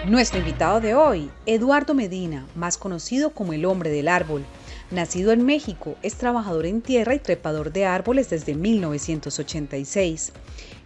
Nuestro invitado de hoy, Eduardo Medina, más conocido como el hombre del árbol. Nacido en México, es trabajador en tierra y trepador de árboles desde 1986.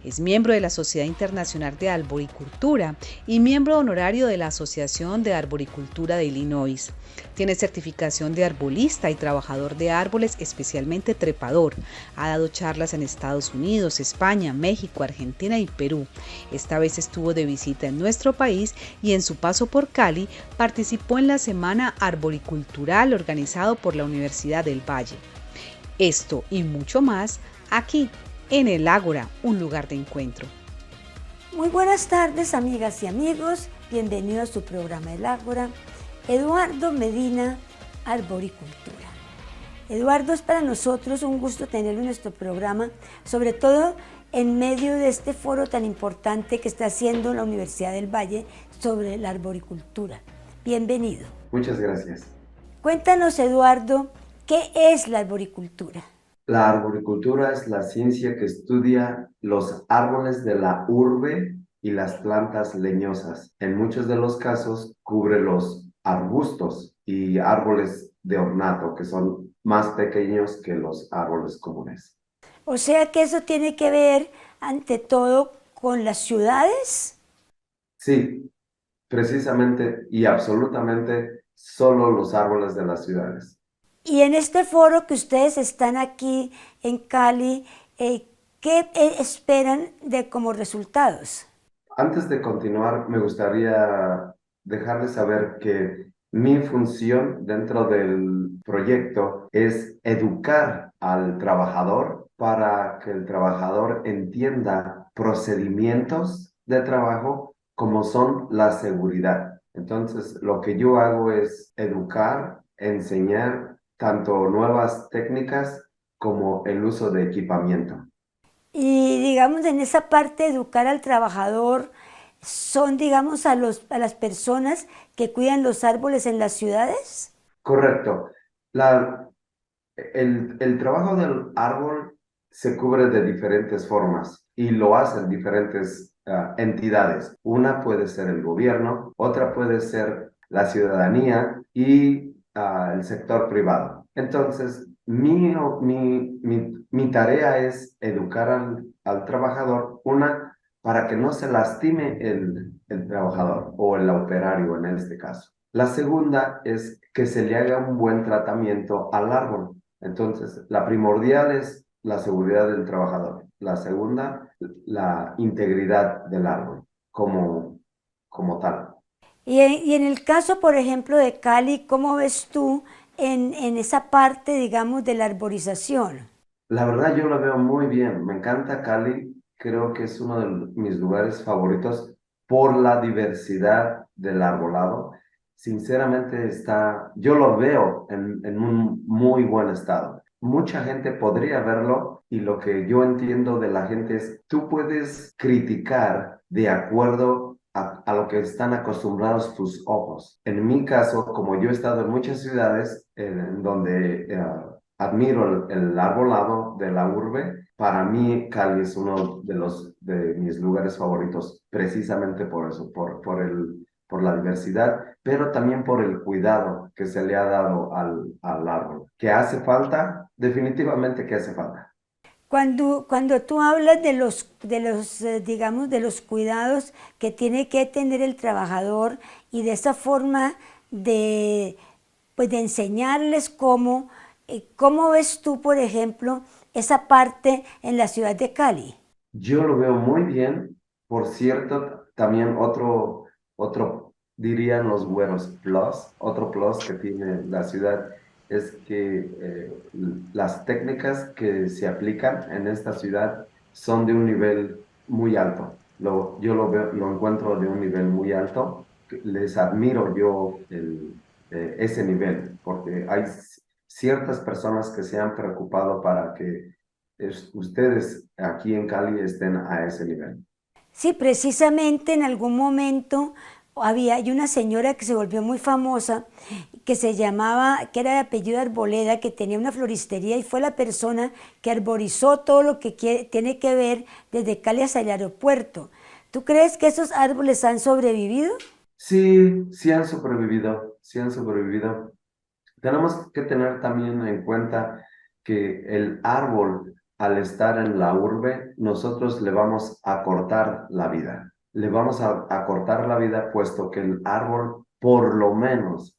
Es miembro de la Sociedad Internacional de Arboricultura y miembro honorario de la Asociación de Arboricultura de Illinois. Tiene certificación de arbolista y trabajador de árboles, especialmente trepador. Ha dado charlas en Estados Unidos, España, México, Argentina y Perú. Esta vez estuvo de visita en nuestro país y en su paso por Cali participó en la Semana Arboricultural organizado por la Universidad del Valle. Esto y mucho más aquí en el Ágora, un lugar de encuentro. Muy buenas tardes, amigas y amigos. Bienvenidos a su programa El Ágora. Eduardo Medina, Arboricultura. Eduardo, es para nosotros un gusto tenerlo en nuestro programa, sobre todo en medio de este foro tan importante que está haciendo la Universidad del Valle sobre la arboricultura. Bienvenido. Muchas gracias. Cuéntanos, Eduardo, ¿qué es la arboricultura? La arboricultura es la ciencia que estudia los árboles de la urbe y las plantas leñosas. En muchos de los casos cubre los arbustos y árboles de ornato, que son más pequeños que los árboles comunes. O sea que eso tiene que ver, ante todo, con las ciudades. Sí, precisamente y absolutamente solo los árboles de las ciudades. Y en este foro que ustedes están aquí en Cali, ¿qué esperan como resultados? Antes de continuar, me gustaría dejarles saber que mi función dentro del proyecto es educar al trabajador para que el trabajador entienda procedimientos de trabajo como son la seguridad. Entonces, lo que yo hago es educar, enseñar tanto nuevas técnicas como el uso de equipamiento. Y digamos, en esa parte de educar al trabajador, son, digamos, a las personas que cuidan los árboles en las ciudades. Correcto. La, el trabajo del árbol se cubre de diferentes formas y lo hacen diferentes entidades. Una puede ser el gobierno, otra puede ser la ciudadanía y el sector privado. Entonces, mi tarea es educar al trabajador, una, para que no se lastime el trabajador o el operario en este caso. La segunda es que se le haga un buen tratamiento al árbol. Entonces, la primordial es la seguridad del trabajador. La segunda, la integridad del árbol como tal. Y en el caso, por ejemplo, de Cali, ¿cómo ves tú en esa parte, digamos, de la arborización? La verdad yo lo veo muy bien. Me encanta Cali. Creo que es uno de mis lugares favoritos por la diversidad del arbolado. Sinceramente yo lo veo en un muy buen estado. Mucha gente podría verlo y lo que yo entiendo de la gente es, tú puedes criticar de acuerdo a lo que están acostumbrados tus ojos. En mi caso, como yo he estado en muchas ciudades en donde admiro el arbolado de la urbe. Para mí, Cali es uno de mis lugares favoritos, precisamente por eso, por la diversidad, pero también por el cuidado que se le ha dado al árbol. ¿Que hace falta? Definitivamente que hace falta. Cuando tú hablas digamos, de los cuidados que tiene que tener el trabajador y de esa forma de, pues de enseñarles ¿cómo ves tú, por ejemplo, esa parte en la ciudad de Cali? Yo lo veo muy bien. Por cierto, también dirían los güeros otro plus que tiene la ciudad es que las técnicas que se aplican en esta ciudad son de un nivel muy alto. Yo lo encuentro de un nivel muy alto. Les admiro yo ese nivel, porque hay ciertas personas que se han preocupado para que ustedes aquí en Cali estén a ese nivel. Sí, precisamente en algún momento hay una señora que se volvió muy famosa, que era de apellido Arboleda, que tenía una floristería y fue la persona que arborizó todo lo que tiene que ver desde Cali hasta el aeropuerto. ¿Tú crees que esos árboles han sobrevivido? Sí, sí han sobrevivido, sí han sobrevivido. Tenemos que tener también en cuenta que el árbol, al estar en la urbe, nosotros le vamos a cortar la vida. Le vamos a cortar la vida puesto que el árbol, por lo menos,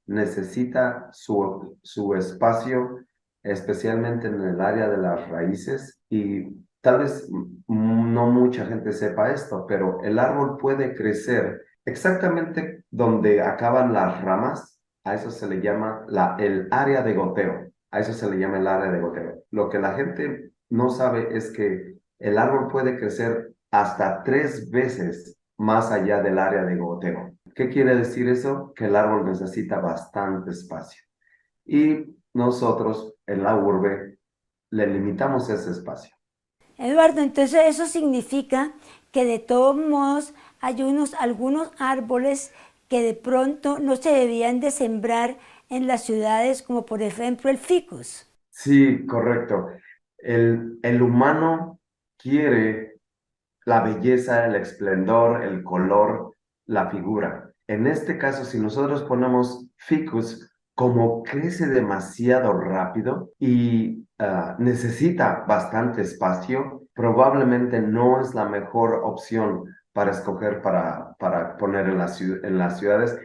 necesita su espacio, especialmente en el área de las raíces. Y tal vez no mucha gente sepa esto, pero el árbol puede crecer exactamente donde acaban las ramas. A eso se le llama el área de goteo. A eso se le llama el área de goteo. Lo que la gente no sabe es que el árbol puede crecer hasta 3 veces más allá del área de goteo. ¿Qué quiere decir eso? Que el árbol necesita bastante espacio. Y nosotros en la urbe le limitamos ese espacio. Eduardo, entonces eso significa que de todos modos hay algunos árboles que de pronto no se debían de sembrar en las ciudades, como por ejemplo el ficus. Sí, correcto. El humano quiere la belleza, el esplendor, el color, la figura. En este caso, si nosotros ponemos ficus, como crece demasiado rápido y necesita bastante espacio, probablemente no es la mejor opción para escoger para poner en las ciudades.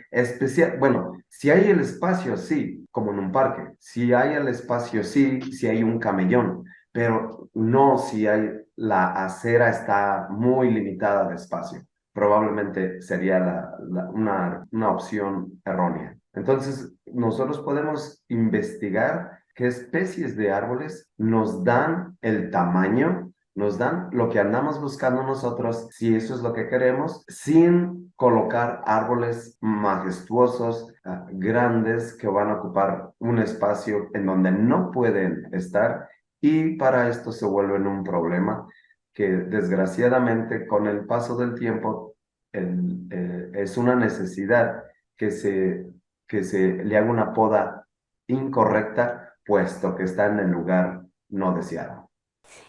Bueno, si hay el espacio, sí, como en un parque. Si hay el espacio, sí, si hay un camellón, pero no si hay la acera está muy limitada de espacio. Probablemente sería una opción errónea. Entonces, nosotros podemos investigar qué especies de árboles nos dan el tamaño, nos dan lo que andamos buscando nosotros, si eso es lo que queremos, sin colocar árboles majestuosos, grandes, que van a ocupar un espacio en donde no pueden estar, y para esto se vuelven un problema que desgraciadamente con el paso del tiempo es una necesidad que se le haga una poda incorrecta, puesto que está en el lugar no deseado.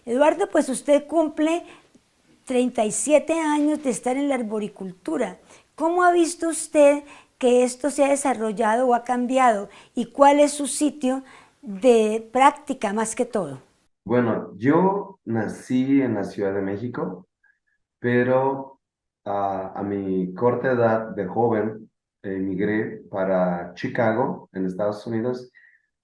Eduardo, pues usted cumple 37 años de estar en la arboricultura. ¿Cómo ha visto usted que esto se ha desarrollado o ha cambiado? ¿Y cuál es su sitio de práctica más que todo? Bueno, yo nací en la Ciudad de México, pero a mi corta edad de joven emigré para Chicago, en Estados Unidos.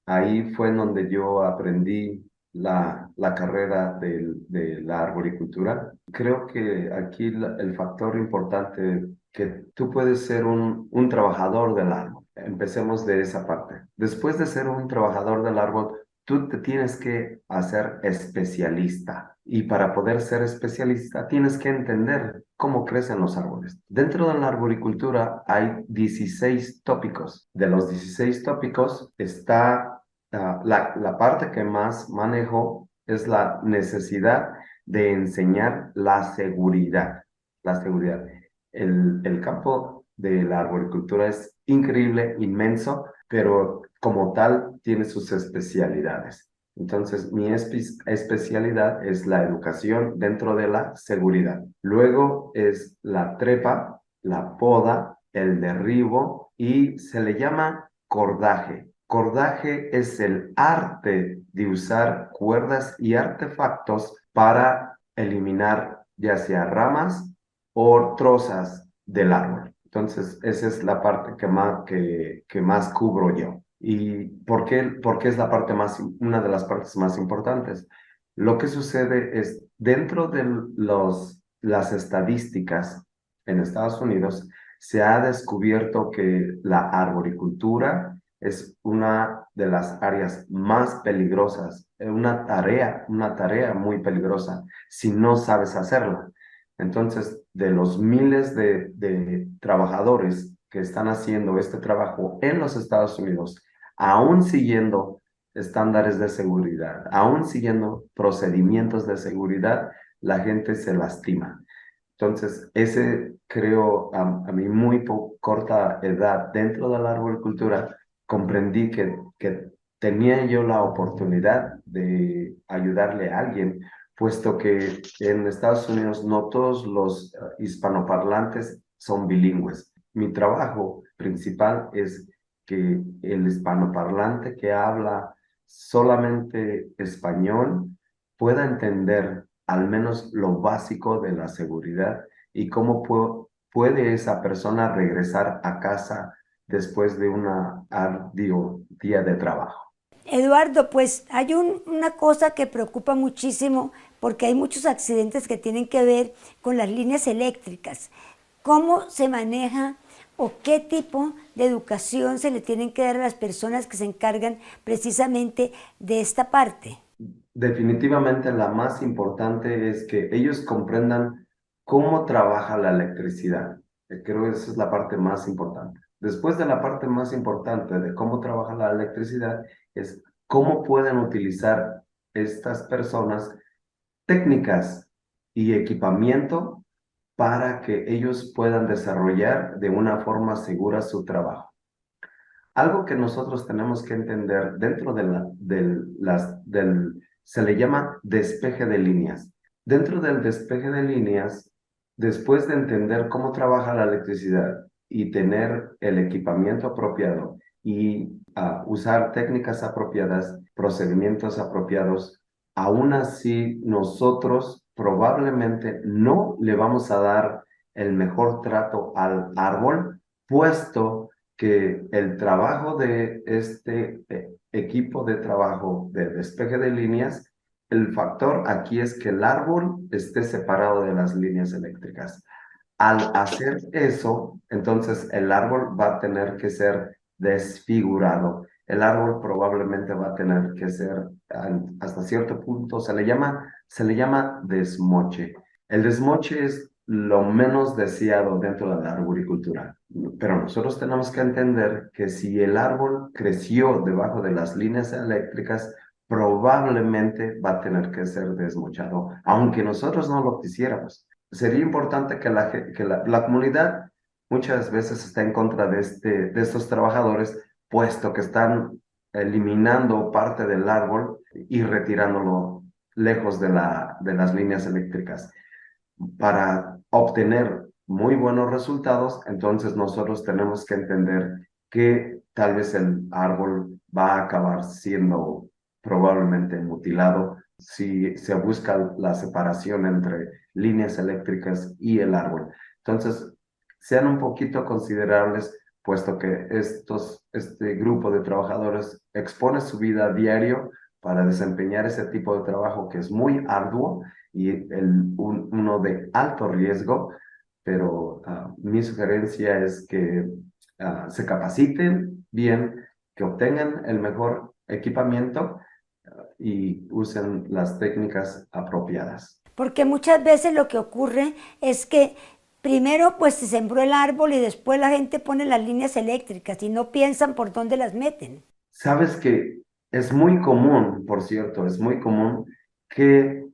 Ahí fue en donde yo aprendí la carrera de la arboricultura. Creo que aquí el factor importante que tú puedes ser un trabajador del árbol. Empecemos de esa parte. Después de ser un trabajador del árbol, tú te tienes que hacer especialista. Y para poder ser especialista, tienes que entender cómo crecen los árboles. Dentro de la arboricultura hay 16 tópicos. De los 16 tópicos está la parte que más manejo es la necesidad de enseñar la seguridad. La seguridad. El campo de la arboricultura es increíble, inmenso, pero como tal tiene sus especialidades. Entonces, mi especialidad es la educación dentro de la seguridad. Luego es la trepa, la poda, el derribo y se le llama cordaje. Cordaje es el arte de usar cuerdas y artefactos para eliminar ya sea ramas o trozas del árbol. Entonces, esa es la parte que más cubro yo. ¿Y por qué es una de las partes más importantes? Lo que sucede es, dentro de las estadísticas en Estados Unidos, se ha descubierto que la arboricultura es una de las áreas más peligrosas, una tarea muy peligrosa si no sabes hacerla. Entonces, de los miles de trabajadores que están haciendo este trabajo en los Estados Unidos, aún siguiendo estándares de seguridad, aún siguiendo procedimientos de seguridad, la gente se lastima. Entonces, ese creo, a mi muy corta edad dentro de la arboricultura, comprendí que tenía yo la oportunidad de ayudarle a alguien, puesto que en Estados Unidos no todos los hispanoparlantes son bilingües. Mi trabajo principal es que el hispanoparlante que habla solamente español pueda entender al menos lo básico de la seguridad y cómo puede esa persona regresar a casa después de un arduo día de trabajo. Eduardo, pues hay una cosa que preocupa muchísimo porque hay muchos accidentes que tienen que ver con las líneas eléctricas. ¿Cómo se maneja o qué tipo de educación se le tienen que dar a las personas que se encargan precisamente de esta parte? Definitivamente la más importante es que ellos comprendan cómo trabaja la electricidad. Creo que esa es la parte más importante. Después de la parte más importante de cómo trabaja la electricidad es cómo pueden utilizar estas personas técnicas y equipamiento para que ellos puedan desarrollar de una forma segura su trabajo. Algo que nosotros tenemos que entender dentro se le llama despeje de líneas. Dentro del despeje de líneas, después de entender cómo trabaja la electricidad y tener el equipamiento apropiado y usar técnicas apropiadas, procedimientos apropiados, aún así nosotros probablemente no le vamos a dar el mejor trato al árbol, puesto que el trabajo de este equipo de trabajo de despeje de líneas, el factor aquí es que el árbol esté separado de las líneas eléctricas. Al hacer eso, entonces el árbol va a tener que ser desfigurado. El árbol probablemente va a tener que ser, hasta cierto punto, se le llama desmoche. El desmoche es lo menos deseado dentro de la arboricultura. Pero nosotros tenemos que entender que si el árbol creció debajo de las líneas eléctricas, probablemente va a tener que ser desmochado, aunque nosotros no lo quisiéramos. Sería importante que la comunidad muchas veces está en contra de estos trabajadores, puesto que están eliminando parte del árbol y retirándolo lejos de las líneas eléctricas. Para obtener muy buenos resultados, entonces nosotros tenemos que entender que tal vez el árbol va a acabar siendo probablemente mutilado si se busca la separación entre líneas eléctricas y el árbol. Entonces, sean un poquito considerables, puesto que este grupo de trabajadores expone su vida a diario para desempeñar ese tipo de trabajo que es muy arduo y uno de alto riesgo, pero mi sugerencia es que se capaciten bien, que obtengan el mejor equipamiento y usen las técnicas apropiadas. Porque muchas veces lo que ocurre es que primero pues se sembró el árbol y después la gente pone las líneas eléctricas y no piensan por dónde las meten. Sabes que es muy común, por cierto, es muy común que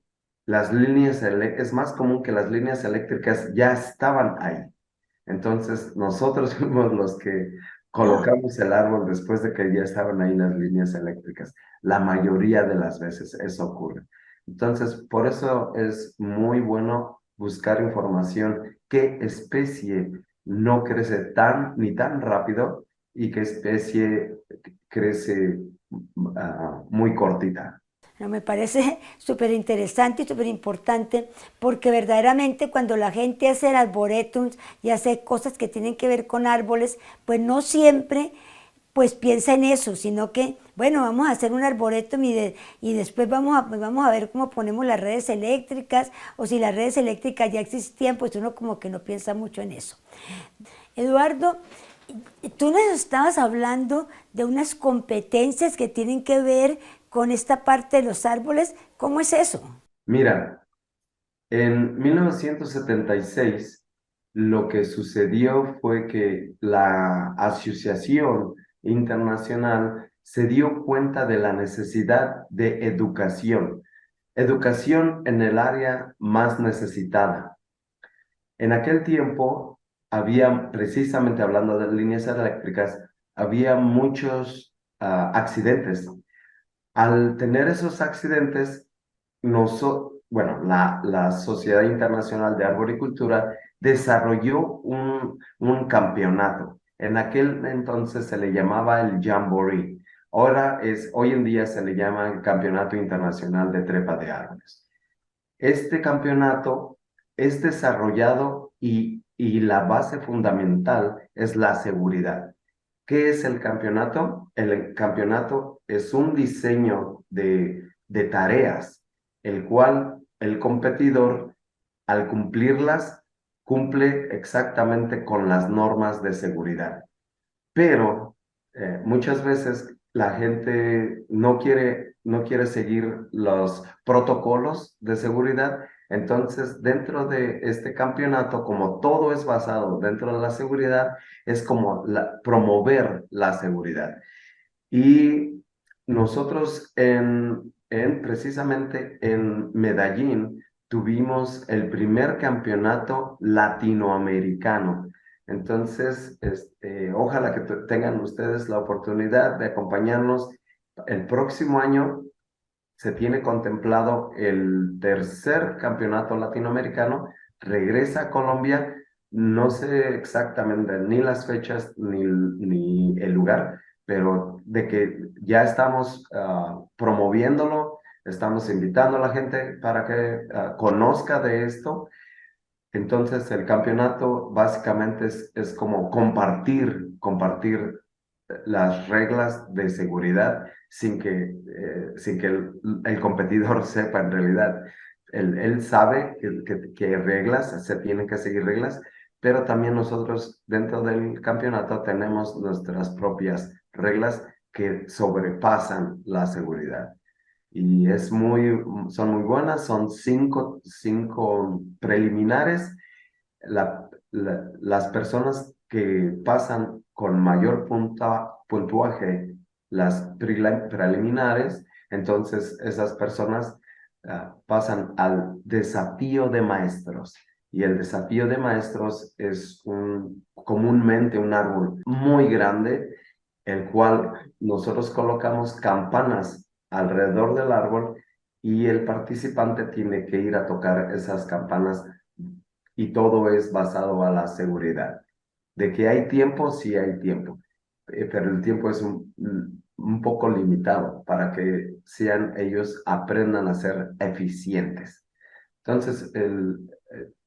es más común que las líneas eléctricas ya estaban ahí. Entonces, nosotros fuimos los que colocamos el árbol después de que ya estaban ahí las líneas eléctricas. La mayoría de las veces eso ocurre. Entonces, por eso es muy bueno buscar información, qué especie no crece ni tan rápido y qué especie crece muy cortita. No, me parece súper interesante y súper importante porque verdaderamente cuando la gente hace arboretums y hace cosas que tienen que ver con árboles, pues no siempre pues piensa en eso, sino que, bueno, vamos a hacer un arboretum y después vamos a ver cómo ponemos las redes eléctricas o si las redes eléctricas ya existían, pues uno como que no piensa mucho en eso. Eduardo, tú nos estabas hablando de unas competencias que tienen que ver con esta parte de los árboles. ¿Cómo es eso? Mira, en 1976 lo que sucedió fue que la Asociación Internacional se dio cuenta de la necesidad de educación en el área más necesitada. En aquel tiempo había, precisamente hablando de líneas eléctricas, había muchos accidentes. Al tener esos accidentes, la Sociedad Internacional de Arboricultura desarrolló un campeonato. En aquel entonces se le llamaba el Jamboree. Hoy en día se le llama el Campeonato Internacional de Trepa de Árboles. Este campeonato es desarrollado y la base fundamental es la seguridad. ¿Qué es el campeonato? El campeonato es un diseño de tareas, el cual el competidor, al cumplirlas, cumple exactamente con las normas de seguridad. Pero muchas veces la gente no quiere seguir los protocolos de seguridad. Entonces, dentro de este campeonato, como todo es basado dentro de la seguridad, es como promover la seguridad. Y nosotros precisamente en Medellín tuvimos el primer campeonato latinoamericano. Entonces, ojalá que tengan ustedes la oportunidad de acompañarnos. El próximo año se tiene contemplado el tercer campeonato latinoamericano. Regresa a Colombia. No sé exactamente ni las fechas ni el lugar, pero de que ya estamos promoviéndolo, estamos invitando a la gente para que conozca de esto. Entonces, el campeonato básicamente es como compartir las reglas de seguridad sin que el competidor sepa en realidad. Él sabe que hay reglas, se tienen que seguir reglas, pero también nosotros dentro del campeonato tenemos nuestras propias reglas que sobrepasan la seguridad. Y son muy buenas, son cinco preliminares. Las personas que pasan con mayor puntuaje las preliminares, entonces esas personas pasan al desafío de maestros. Y el desafío de maestros es comúnmente un árbol muy grande, el cual nosotros colocamos campanas alrededor del árbol y el participante tiene que ir a tocar esas campanas y todo es basado a la seguridad. De que hay tiempo, sí hay tiempo, pero el tiempo es un poco limitado para que ellos aprendan a ser eficientes. Entonces,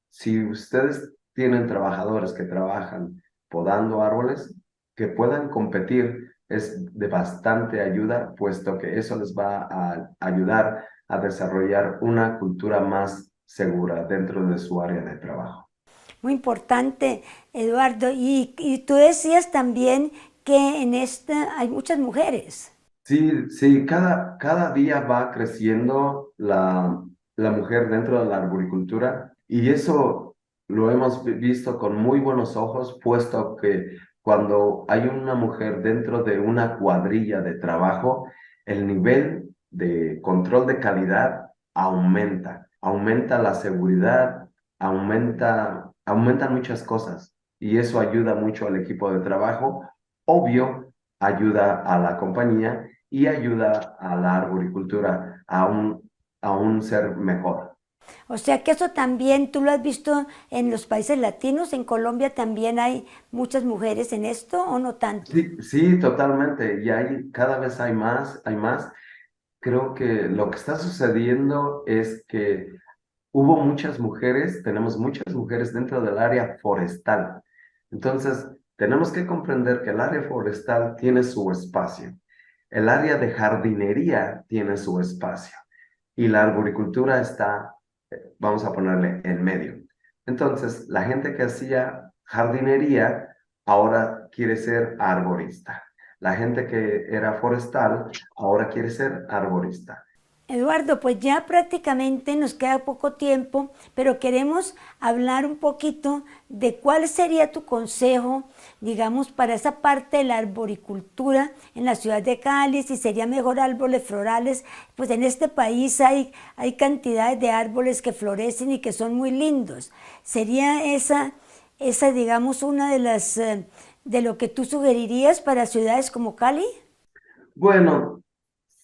si ustedes tienen trabajadores que trabajan podando árboles, que puedan competir es de bastante ayuda, puesto que eso les va a ayudar a desarrollar una cultura más segura dentro de su área de trabajo. Muy importante, Eduardo. Y tú decías también que en esta hay muchas mujeres. Sí, sí, cada día va creciendo la mujer dentro de la arboricultura y eso lo hemos visto con muy buenos ojos, puesto que cuando hay una mujer dentro de una cuadrilla de trabajo, el nivel de control de calidad aumenta la seguridad, aumentan muchas cosas y eso ayuda mucho al equipo de trabajo. Obvio, ayuda a la compañía y ayuda a la arboricultura a un ser mejor. O sea que eso también tú lo has visto en los países latinos. ¿En Colombia también hay muchas mujeres en esto o no tanto? Sí, sí, totalmente. Y cada vez hay más, hay más. Creo que lo que está sucediendo es que tenemos muchas mujeres dentro del área forestal. Entonces, tenemos que comprender que el área forestal tiene su espacio. El área de jardinería tiene su espacio y la arboricultura está, vamos a ponerle, en medio. Entonces, la gente que hacía jardinería ahora quiere ser arborista. La gente que era forestal ahora quiere ser arborista. Eduardo, pues ya prácticamente nos queda poco tiempo, pero queremos hablar un poquito de cuál sería tu consejo, digamos, para esa parte de la arboricultura en la ciudad de Cali, si sería mejor árboles florales. Pues en este país hay cantidades de árboles que florecen y que son muy lindos. ¿Sería esa digamos, una de de lo que tú sugerirías para ciudades como Cali? Bueno,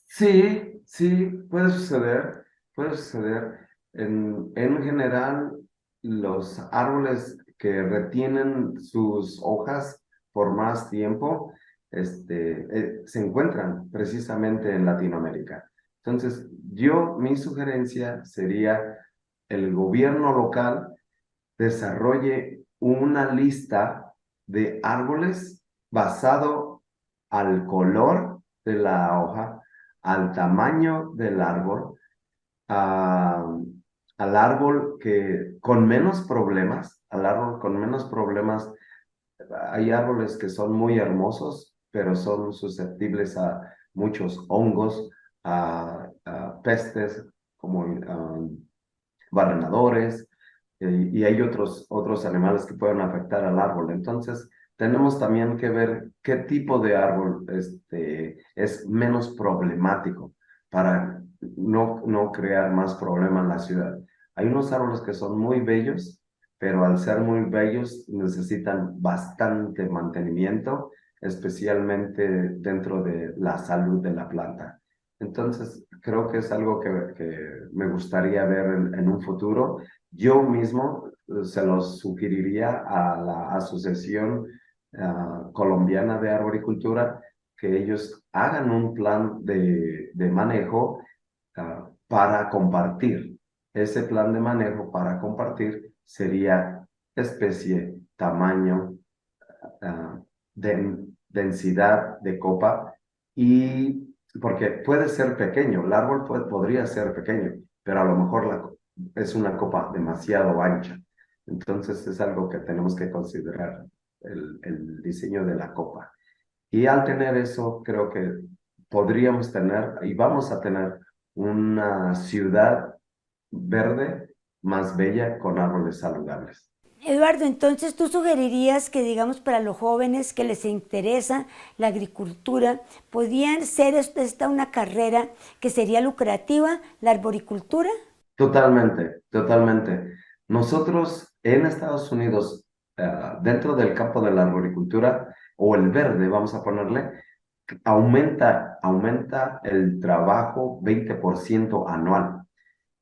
sí, sí, puede suceder, puede suceder. En general, los árboles que retienen sus hojas por más tiempo, se encuentran precisamente en Latinoamérica. Entonces, mi sugerencia sería el gobierno local desarrolle una lista de árboles basado al color de la hoja, al tamaño del árbol, a- al árbol que con menos problemas, al árbol con menos problemas. Hay árboles que son muy hermosos, pero son susceptibles a muchos hongos, a pestes como barrenadores, y hay otros animales que pueden afectar al árbol. Entonces, tenemos también que ver qué tipo de árbol es menos problemático para no crear más problema en la ciudad. Hay unos árboles que son muy bellos, pero al ser muy bellos necesitan bastante mantenimiento, especialmente dentro de la salud de la planta. Entonces, creo que es algo que me gustaría ver en un futuro. Yo mismo se los sugeriría a la Asociación Colombiana de Arboricultura que ellos hagan un plan de manejo para compartir. Ese plan de manejo para compartir sería especie, tamaño, ah, densidad de copa, y porque puede ser pequeño, el árbol podría ser pequeño, pero a lo mejor es una copa demasiado ancha. Entonces es algo que tenemos que considerar, el diseño de la copa. Y al tener eso, creo que podríamos tener y vamos a tener una ciudad verde más bella con árboles saludables. Eduardo, entonces tú sugerirías que, digamos, para los jóvenes que les interesa la agricultura, podrían ser esta una carrera que sería lucrativa, la arboricultura. Totalmente, totalmente. Nosotros en Estados Unidos, dentro del campo de la arboricultura, o el verde, vamos a ponerle, aumenta el trabajo 20% anual.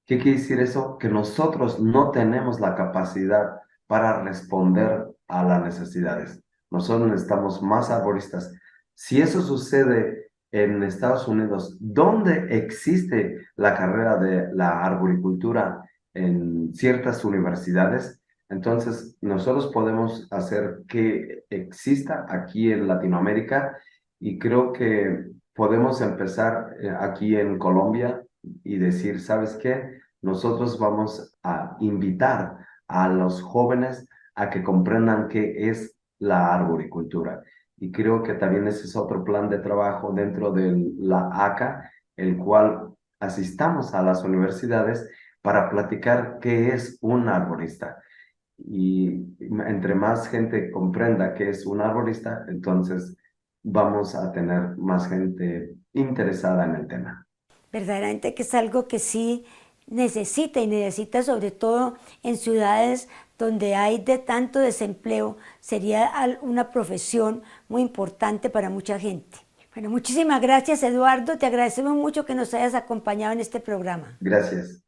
¿Qué quiere decir eso? Que nosotros no tenemos la capacidad para responder a las necesidades. Nosotros necesitamos más arboristas. Si eso sucede en Estados Unidos, donde existe la carrera de la arboricultura en ciertas universidades, entonces nosotros podemos hacer que exista aquí en Latinoamérica, y creo que podemos empezar aquí en Colombia y decir, ¿sabes qué? Nosotros vamos a invitar a los jóvenes a que comprendan qué es la arboricultura. Y creo que también ese es otro plan de trabajo dentro de la ACA, el cual asistamos a las universidades para platicar qué es un arborista. Y entre más gente comprenda qué es un arborista, entonces vamos a tener más gente interesada en el tema. Verdaderamente que es algo que sí necesita, y necesita sobre todo en ciudades donde hay de tanto desempleo, sería una profesión muy importante para mucha gente. Bueno, muchísimas gracias, Eduardo, te agradecemos mucho que nos hayas acompañado en este programa. Gracias.